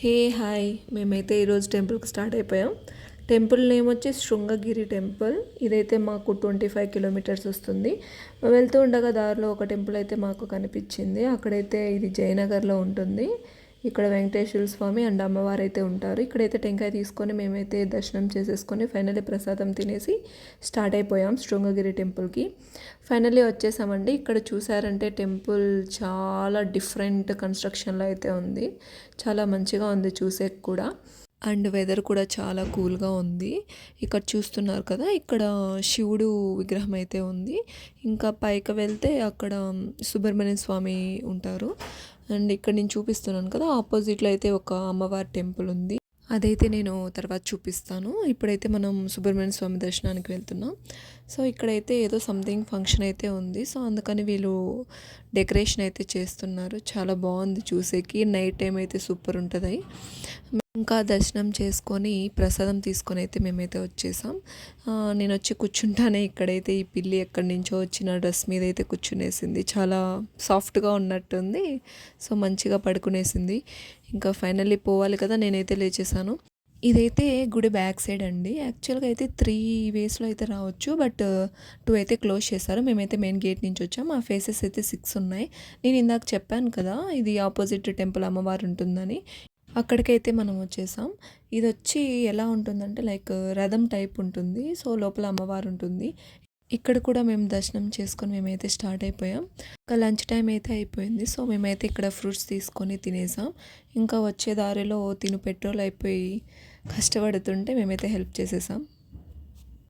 Hey hi మేమైతే ఈరోజు టెంపుల్కి స్టార్ట్ అయిపోయాం. టెంపుల్ నేమ్ వచ్చి శృంగగిరి టెంపుల్. ఇదైతే మాకు 25 కిలోమీటర్స్ వస్తుంది. వెళ్తూ ఉండగా దారిలో ఒక టెంపుల్ అయితే మాకు కనిపించింది. అక్కడైతే ఇది జయనగర్లో ఉంటుంది. ఇక్కడ వెంకటేశ్వర స్వామి అండ్ అమ్మవారు అయితే ఉంటారు. ఇక్కడైతే టెంకాయ తీసుకొని మేమైతే దర్శనం చేసేసుకొని ఫైనల్లీ ప్రసాదం తినేసి స్టార్ట్ అయిపోయాం శృంగగిరి టెంపుల్కి. ఫైనల్లీ వచ్చేసామండి. ఇక్కడ చూసారంటే టెంపుల్ చాలా డిఫరెంట్ కన్స్ట్రక్షన్లో అయితే ఉంది. చాలా మంచిగా ఉంది చూసే కూడా. అండ్ వెదర్ కూడా చాలా కూల్గా ఉంది. ఇక్కడ చూస్తున్నారు కదా, ఇక్కడ శివుడు విగ్రహం అయితే ఉంది. ఇంకా పైకి వెళ్తే అక్కడ సుబ్రహ్మణ్య స్వామి ఉంటారు. అండ్ ఇక్కడ నేను చూపిస్తున్నాను కదా, ఆపోజిట్లో అయితే ఒక అమ్మవారి టెంపుల్ ఉంది. అదైతే నేను తర్వాత చూపిస్తాను. ఇప్పుడైతే మనం సుబ్రహ్మణ్య స్వామి దర్శనానికి వెళ్తున్నాం. సో ఇక్కడైతే ఏదో సంథింగ్ ఫంక్షన్ అయితే ఉంది. సో అందుకని వీళ్ళు డెకరేషన్ అయితే చేస్తున్నారు. చాలా బాగుంది చూసేకి. నైట్ టైం అయితే సూపర్ ఉంటుంది. ఇంకా దర్శనం చేసుకొని ప్రసాదం తీసుకొని అయితే మేమైతే వచ్చేసాం. నేను వచ్చి కూర్చుంటానే ఇక్కడైతే ఈ పిల్లి ఎక్కడి నుంచో వచ్చిన డ్రెస్ మీద అయితే కూర్చునేసింది. చాలా సాఫ్ట్గా ఉన్నట్టుంది. సో మంచిగా పడుకునేసింది. ఇంకా ఫైనల్లీ పోవాలి కదా, నేనైతే లేచేసాను. ఇదైతే గుడి బ్యాక్ సైడ్ అండి. యాక్చువల్గా అయితే 3 వేస్లో అయితే రావచ్చు, బట్ 2 అయితే క్లోజ్ చేశారు. మేమైతే మెయిన్ గేట్ నుంచి వచ్చాం. ఆ ఫేసెస్ అయితే 6 ఉన్నాయి. నేను ఇందాక చెప్పాను కదా, ఇది ఆపోజిట్ టెంపుల్ అమ్మవారు ఉంటుందని. అక్కడికైతే మనం వచ్చేసాం. ఇది వచ్చి ఎలా ఉంటుందంటే లైక్ రథం టైప్ ఉంటుంది. సో లోపల అమ్మవారు ఉంటుంది. ఇక్కడ కూడా మేము దర్శనం చేసుకొని మేమైతే స్టార్ట్ అయిపోయాం. ఇంకా లంచ్ టైం అయితే అయిపోయింది. సో మేమైతే ఇక్కడ ఫ్రూట్స్ తీసుకొని తినేసాం. ఇంకా వచ్చే దారిలో తిను పెట్రోల్ అయిపోయి కష్టపడుతుంటే మేమైతే హెల్ప్ చేసేసాం.